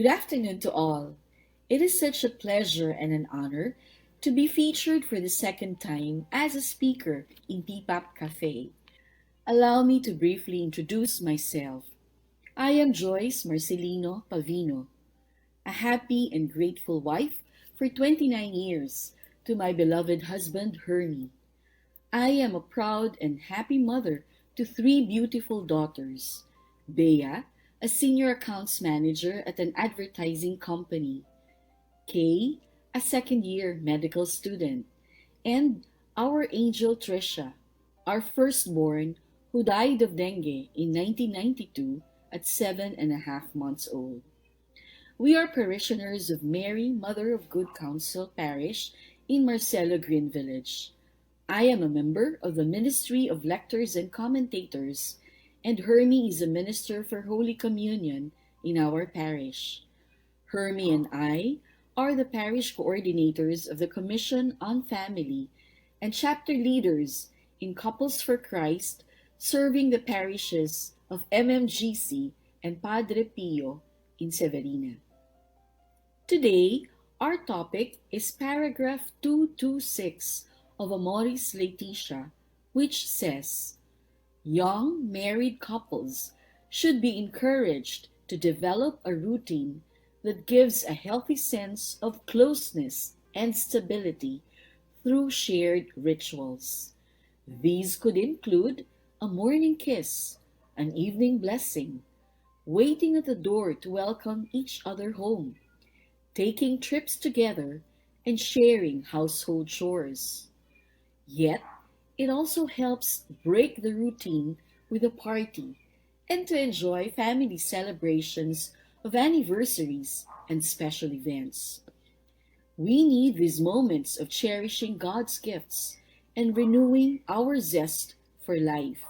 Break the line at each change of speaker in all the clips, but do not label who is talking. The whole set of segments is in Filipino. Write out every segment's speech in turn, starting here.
Good afternoon to all. It is such a pleasure and an honor to be featured for the second time as a speaker in P-PAP Cafe. Allow me to briefly introduce myself. I am Joyce Marcelino Pavino, a happy and grateful wife for 29 years to my beloved husband Hermie. I am a proud and happy mother to three beautiful daughters: Bea, a senior accounts manager at an advertising company; Kay, a second year medical student; and our angel Trisha, our firstborn, who died of dengue in 1992 at 7.5 months old. We are parishioners of Mary, Mother of Good Counsel Parish in Marcelo Green Village. I am a member of the Ministry of Lectors and Commentators, and Hermie is a minister for Holy Communion in our parish. Hermie and I are the parish coordinators of the Commission on Family and chapter leaders in Couples for Christ, serving the parishes of MMGC and Padre Pio in Severina. Today, our topic is paragraph 226 of AMORIS LAETITTIA, which says, young married couples should be encouraged to develop a routine that gives a healthy sense of closeness and stability through shared rituals. These could include a morning kiss, an evening blessing, waiting at the door to welcome each other home, taking trips together, and sharing household chores. Yet, it also helps break the routine with a party and to enjoy family celebrations of anniversaries and special events. We need these moments of cherishing God's gifts and renewing our zest for life.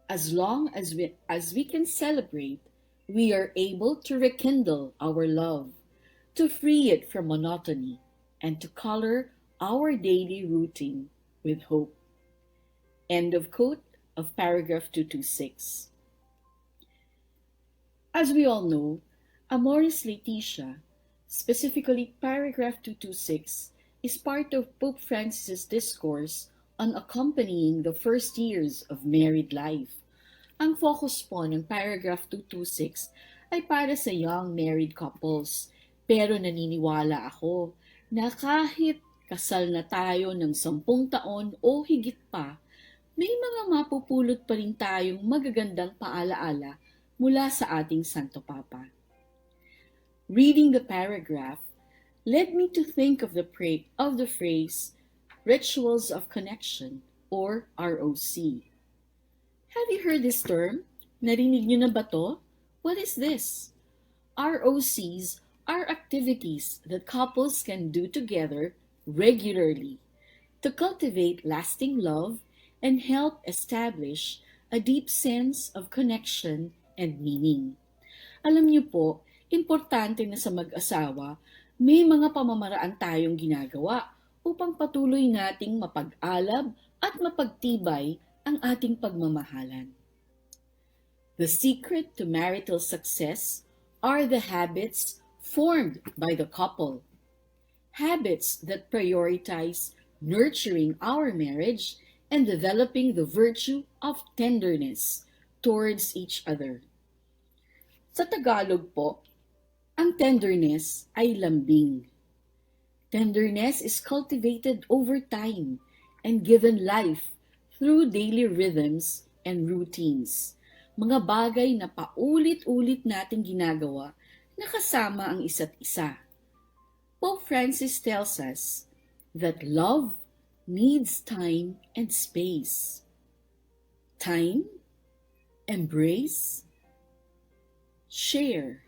As long as we can celebrate, we are able to rekindle our love, to free it from monotony, and to color our daily routine with hope. End of quote of paragraph 226. As we all know, Amoris Laetitia, specifically paragraph 226, is part of Pope Francis's discourse on accompanying the first years of married life. Ang focus po ng paragraph 226 ay para sa young married couples, pero naniniwala ako na kahit kasal na tayo ng 10 taon o higit pa, may mga mapupulot pa rin tayong magagandang paalaala mula sa ating Santo Papa. Reading the paragraph led me to think of the phrase rituals of connection, or ROC. Have you heard this term? Narinig niyo na ba to? What is this? ROCs are activities that couples can do together regularly to cultivate lasting love and help establish a deep sense of connection and meaning. Alam niyo po, importante na sa mag-asawa, may mga pamamaraan tayong ginagawa upang patuloy nating mapag-alab at mapagtibay ang ating pagmamahalan. The secret to marital success are the habits formed by the couple. Habits that prioritize nurturing our marriage and developing the virtue of tenderness towards each other. Sa Tagalog po, ang tenderness ay lambing. Tenderness is cultivated over time and given life through daily rhythms and routines. Mga bagay na paulit-ulit nating ginagawa na kasama ang isa't isa. Pope Francis tells us that love needs time and space. Time, embrace, share,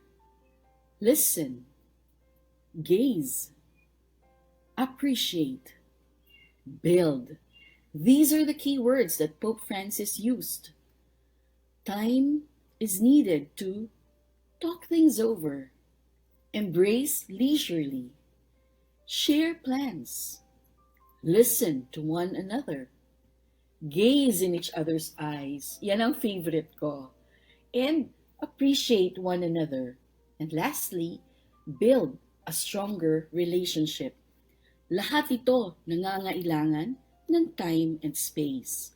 listen, gaze, appreciate, build. These are the key words that Pope Francis used. Time is needed to talk things over, embrace leisurely, share plans, listen to one another, gaze in each other's eyes, yan ang favorite ko, and appreciate one another. And lastly, build a stronger relationship. Lahat ito nangangailangan ng time and space.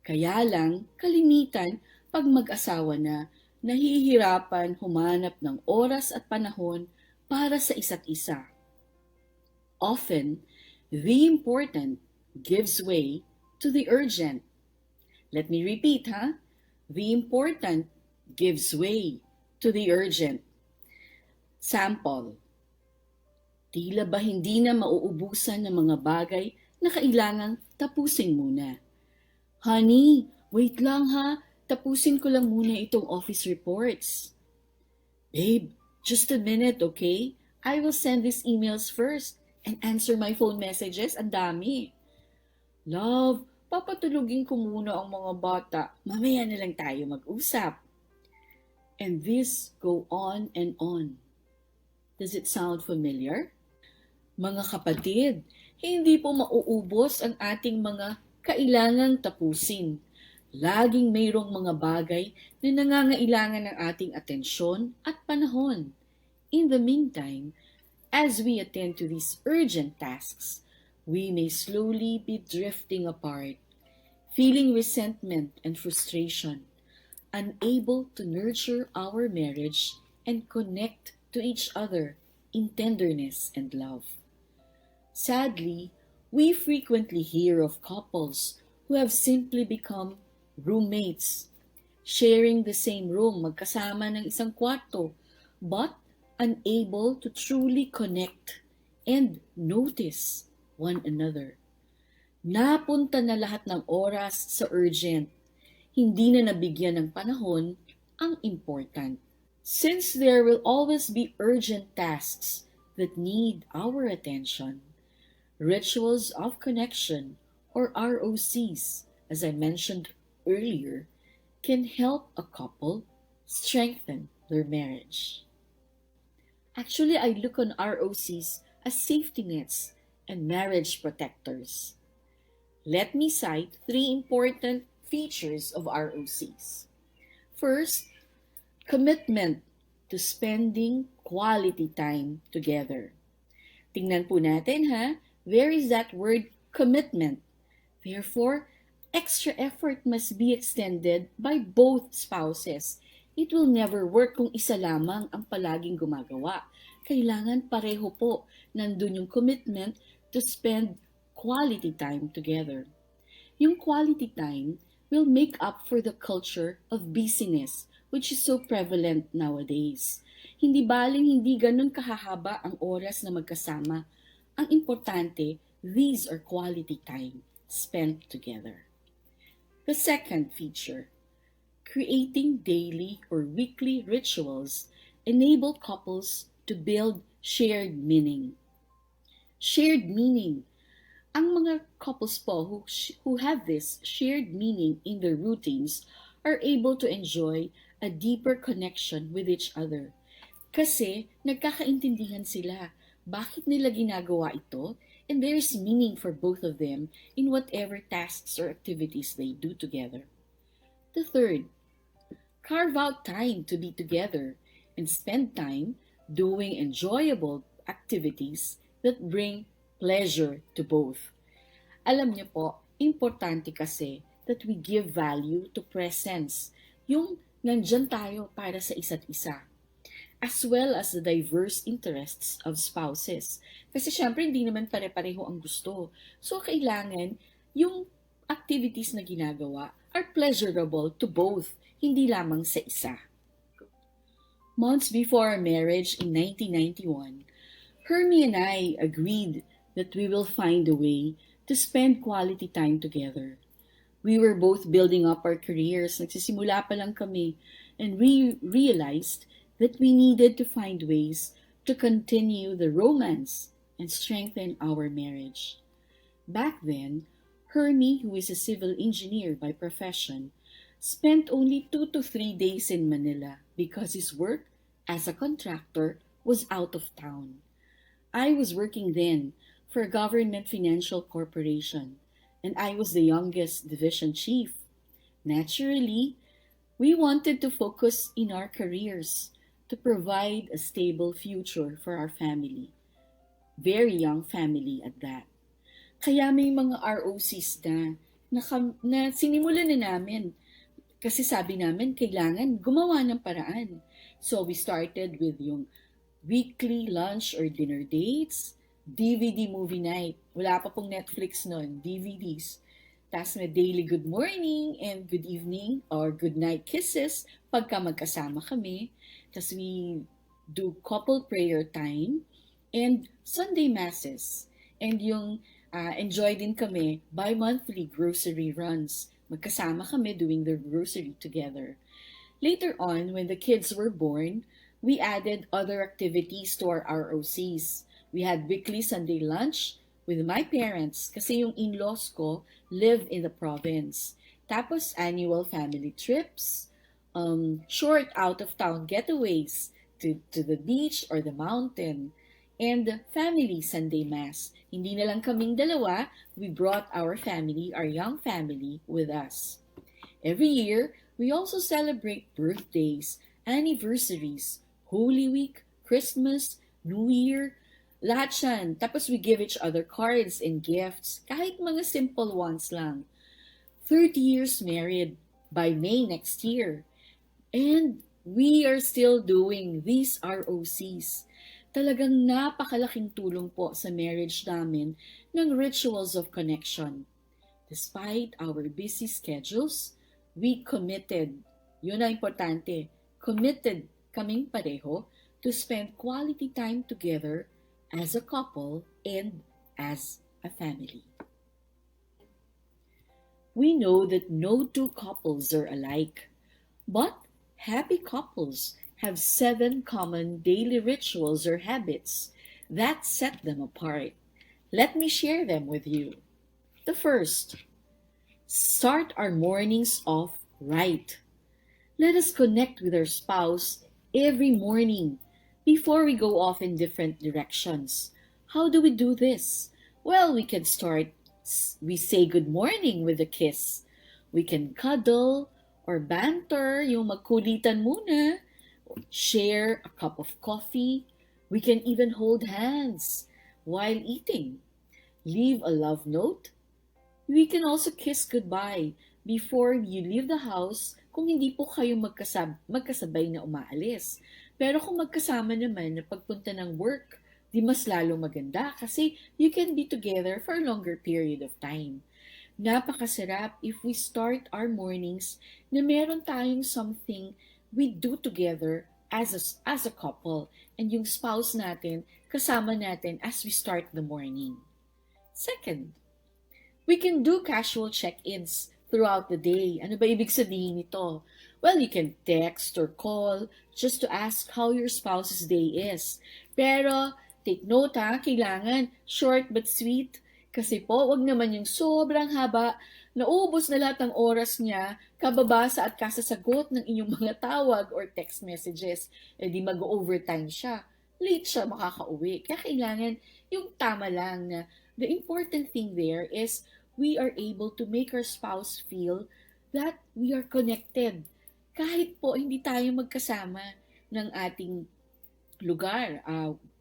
Kaya lang, kalimitan pag mag-asawa na, nahihirapan humanap ng oras at panahon para sa isa't isa. Often, the important gives way to the urgent. Let me repeat, ha? The important gives way to the urgent. Sample, tila ba hindi na mauubusan ng mga bagay na kailangang tapusin muna? Honey, wait lang ha, tapusin ko lang muna itong office reports. Babe, just a minute, okay? I will send these emails first and answer my phone messages. Ang dami. Love, papatulugin ko muna ang mga bata. Mamaya na lang tayo mag-usap. And this go on and on. Does it sound familiar? Mga kapatid, hindi po mauubos ang ating mga kailangang tapusin. Laging mayroong mga bagay na nangangailangan ng ating atensyon at panahon. In the meantime, as we attend to these urgent tasks, we may slowly be drifting apart, feeling resentment and frustration, unable to nurture our marriage and connect to each other in tenderness and love. Sadly, we frequently hear of couples who have simply become roommates, sharing the same room, magkasama ng isang kwarto, but unable to truly connect and notice one another. Napunta na lahat ng oras sa urgent, hindi na nabigyan ng panahon ang important. Since there will always be urgent tasks that need our attention, rituals of connection, or ROCs, as I mentioned earlier, can help a couple strengthen their marriage. Actually, I look on ROCs as safety nets and marriage protectors. Let me cite 3 important features of ROCs. First, commitment to spending quality time together. Tingnan po natin ha, where is that word commitment? Therefore, extra effort must be extended by both spouses. It will never work kung isa lamang ang palaging gumagawa. Kailangan pareho po nandun yung commitment to spend quality time together. Yung quality time will make up for the culture of busyness which is so prevalent nowadays. Hindi baling hindi ganun kahahaba ang oras na magkasama. Ang importante, these are quality time spent together. The second feature, creating daily or weekly rituals enable couples to build shared meaning. Shared meaning. Ang mga couples po who have this shared meaning in their routines are able to enjoy a deeper connection with each other. Kasi nagkakaintindihan sila bakit nila ginagawa ito, and there's meaning for both of them in whatever tasks or activities they do together. The third, carve out time to be together and spend time doing enjoyable activities that bring pleasure to both. Alam niyo po, importante kasi that we give value to presence. Yung nandyan tayo para sa isa't isa. As well as the diverse interests of spouses. Kasi syempre hindi naman pare-pareho ang gusto. So kailangan yung activities na ginagawa are pleasurable to both, hindi lamang sa isa. Months before our marriage in 1991, Hermie and I agreed that we will find a way to spend quality time together. We were both building up our careers, nagsisimula pa lang kami, and we realized that we needed to find ways to continue the romance and strengthen our marriage. Back then, Hermie, who is a civil engineer by profession, spent only 2 to 3 days in Manila because his work as a contractor was out of town. I was working then for a government financial corporation, and I was the youngest division chief. Naturally, we wanted to focus in our careers, to provide a stable future for our family. Very young family at that. Kaya may mga ROCs na sinimulan na namin. Kasi sabi namin, kailangan gumawa ng paraan. So we started with yung weekly lunch or dinner dates, DVD movie night. Wala pa pong Netflix noon, DVDs. Tapos may daily good morning and good evening or good night kisses pagka magkasama kami. Tapos we do couple prayer time and Sunday masses. And yung enjoy din kami bi-monthly grocery runs. Magkasama kami doing the grocery together. Later on, when the kids were born, we added other activities to our ROCs. We had weekly Sunday lunch with my parents kasi yung in-laws ko live in the province. Tapos annual family trips, short out-of-town getaways to the beach or the mountain, and family Sunday Mass. Hindi na lang kaming dalawa, we brought our family, our young family, with us. Every year, we also celebrate birthdays, anniversaries, Holy Week, Christmas, New Year, lahat yan. Tapos we give each other cards and gifts, kahit mga simple ones lang. 30 years married by May next year. And we are still doing these ROCs. Talagang napakalaking tulong po sa marriage namin ng rituals of connection. Despite our busy schedules, we committed, yun ang importante, committed kaming pareho to spend quality time together as a couple and as a family. We know that no two couples are alike, but happy couples have 7 common daily rituals or habits that set them apart. Let me share them with you. The first, start our mornings off right. Let us connect with our spouse every morning before we go off in different directions. How do we do this? Well, we can start, we say good morning with a kiss. We can cuddle or banter, yung magkulitan muna, share a cup of coffee. We can even hold hands while eating. Leave a love note. We can also kiss goodbye before you leave the house kung hindi po kayo magkasabay na umaalis. Pero kung magkasama naman na pagpunta ng work, di mas lalo maganda kasi you can be together for a longer period of time. Napakasarap if we start our mornings na meron tayong something we do together as a couple and yung spouse natin kasama natin as we start the morning. Second, we can do casual check-ins throughout the day. Ano ba ibig sabihin nito? Well, you can text or call just to ask how your spouse's day is. Pero, take note ha, kailangan short but sweet. Kasi po, wag naman yung sobrang haba, naubos na lahat ng oras niya, kababasa at kasasagot ng inyong mga tawag or text messages. E di mag-overtime siya. Late siya makakauwi. Kaya kailangan yung tama lang na the important thing there is we are able to make our spouse feel that we are connected. Kahit po hindi tayo magkasama ng ating lugar,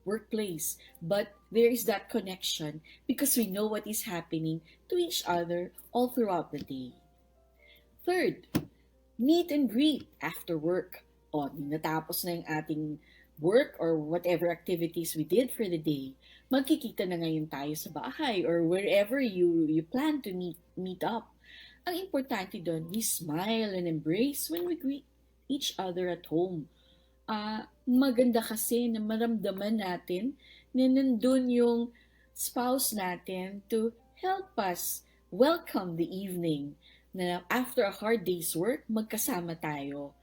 workplace, but there is that connection because we know what is happening to each other all throughout the day. Third, meet and greet after work. O, natapos na yung ating work or whatever activities we did for the day, magkikita na ngayon tayo sa bahay or wherever you plan to meet up. Ang importante doon, we smile and embrace when we greet each other at home. Maganda kasi na maramdaman natin na nandun yung spouse natin to help us welcome the evening na after a hard day's work, magkasama tayo.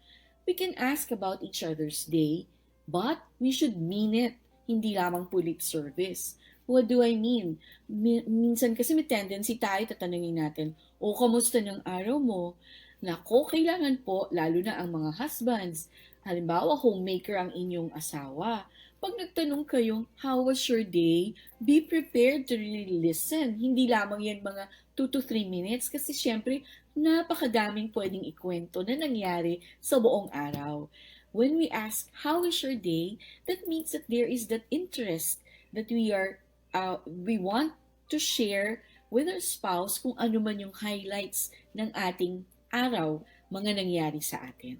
We can ask about each other's day, but we should mean it, hindi lamang pulit service. What do I mean? Minsan kasi may tendency tayo, tatanungin natin, o kamusta ng araw mo? Nako, kailangan po, lalo na ang mga husbands. Halimbawa, homemaker ang inyong asawa. Pag nagtanong kayong, how was your day? Be prepared to really listen. Hindi lamang yan mga 2 to 3 minutes kasi syempre, napakadaming pwedeng ikwento na nangyari sa buong araw. When we ask, how is your day? That means that there is that interest that we want to share with our spouse kung ano man yung highlights ng ating araw, mga nangyari sa atin.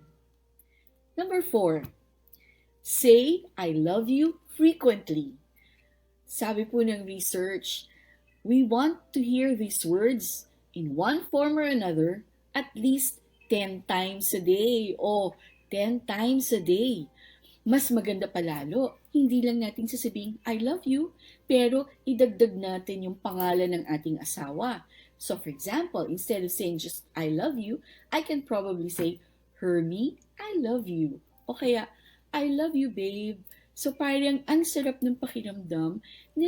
Number 4, say, I love you frequently. Sabi po ng research, we want to hear these words in one form or another at least 10 times a day o 10 times a day. Mas maganda pa lalo, hindi lang natin sasabihin, I love you, pero idagdag natin yung pangalan ng ating asawa. So for example, instead of saying just, I love you, I can probably say, Hermie, I love you. O kaya, I love you, babe. So parang ang sarap ng pakiramdam na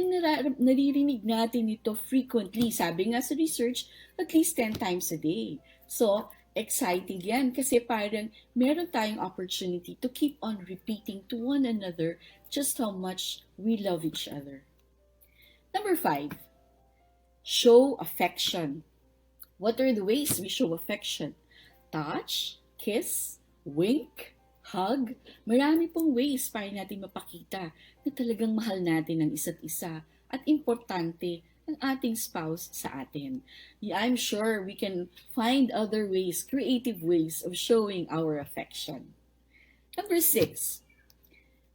naririnig natin ito frequently. Sabi nga sa research, at least 10 times a day. So, exciting yan kasi parang meron tayong opportunity to keep on repeating to one another just how much we love each other. Number 5, show affection. What are the ways we show affection? Touch, kiss, wink, hug. Marami pong ways para natin mapakita na talagang mahal natin ang isa't isa at importante ang ating spouse sa atin. I'm sure we can find other ways, creative ways of showing our affection. Number 6.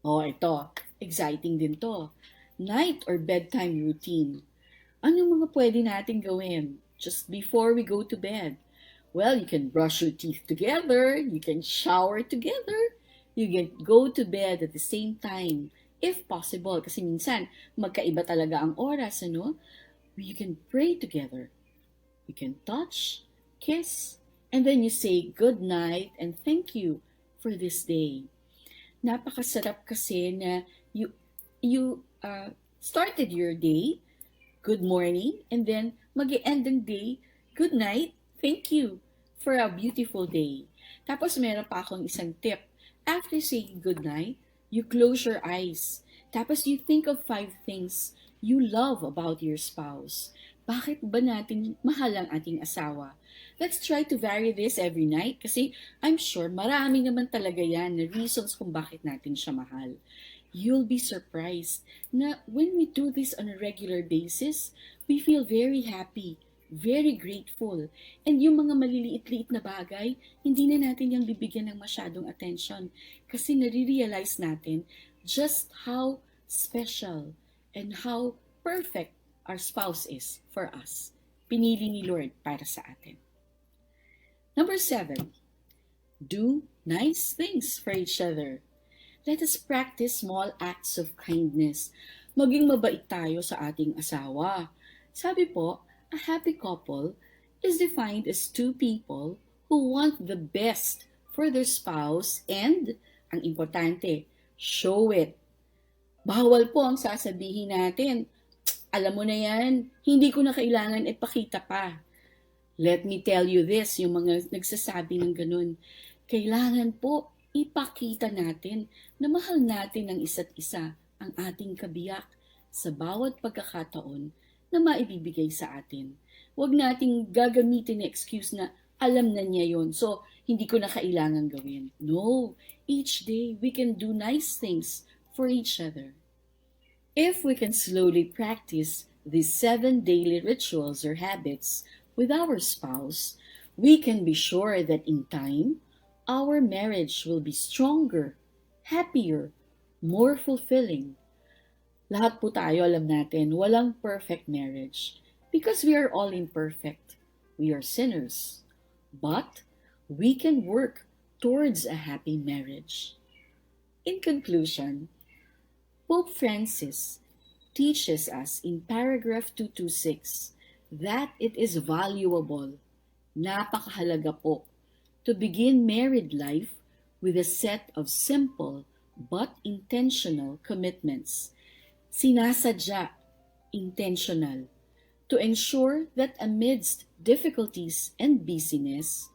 Ito, exciting din to. Night or bedtime routine. Ano mga pwede natin gawin just before we go to bed? Well, you can brush your teeth together, you can shower together, you can go to bed at the same time. If possible, kasi minsan magkaiba talaga ang oras, ano? You can pray together. You can touch, kiss, and then you say good night and thank you for this day. Napakasarap kasi na you started your day, good morning, and then mag-e-end ng day, good night, thank you for a beautiful day. Tapos meron pa akong isang tip. After saying good night, you close your eyes. Tapos you think of 5 things you love about your spouse. Bakit ba natin mahal ang ating asawa? Let's try to vary this every night kasi I'm sure marami naman talaga yan na reasons kung bakit natin siya mahal. You'll be surprised na when we do this on a regular basis, we feel very happy, very grateful. And yung mga maliliit-liit na bagay, hindi na natin yung bibigyan ng masyadong attention kasi nare-realize natin just how special and how perfect our spouse is for us. Pinili ni Lord para sa atin. Number 7, do nice things for each other. Let us practice small acts of kindness. Maging mabait tayo sa ating asawa. Sabi po, a happy couple is defined as 2 people who want the best for their spouse and, ang importante, show it. Bawal po ang sasabihin natin, alam mo na yan, hindi ko na kailangan ipakita pa. Let me tell you this, yung mga nagsasabi ng ganun, kailangan po ipakita natin na mahal natin ang isa't isa, ang ating kabiyak sa bawat pagkakataon na maibibigay sa atin. Huwag nating gagamitin na excuse na alam na niya yon, so hindi ko na kailangan gawin. No, each day we can do nice things for each other. If we can slowly practice these 7 daily rituals or habits with our spouse, we can be sure that in time, our marriage will be stronger, happier, more fulfilling. Lahat po tayo alam natin, walang perfect marriage because we are all imperfect. We are sinners. But we can work towards a happy marriage. In conclusion, Pope Francis teaches us in paragraph 226 that it is valuable, napakahalaga po, to begin married life with a set of simple but intentional commitments. Sinasadya, intentional, to ensure that amidst difficulties and busyness,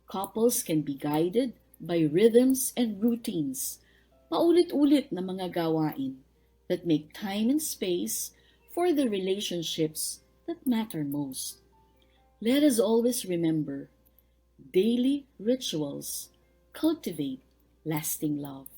couples can be guided by rhythms and routines, paulit-ulit na mga gawain that make time and space for the relationships that matter most. Let us always remember, daily rituals cultivate lasting love.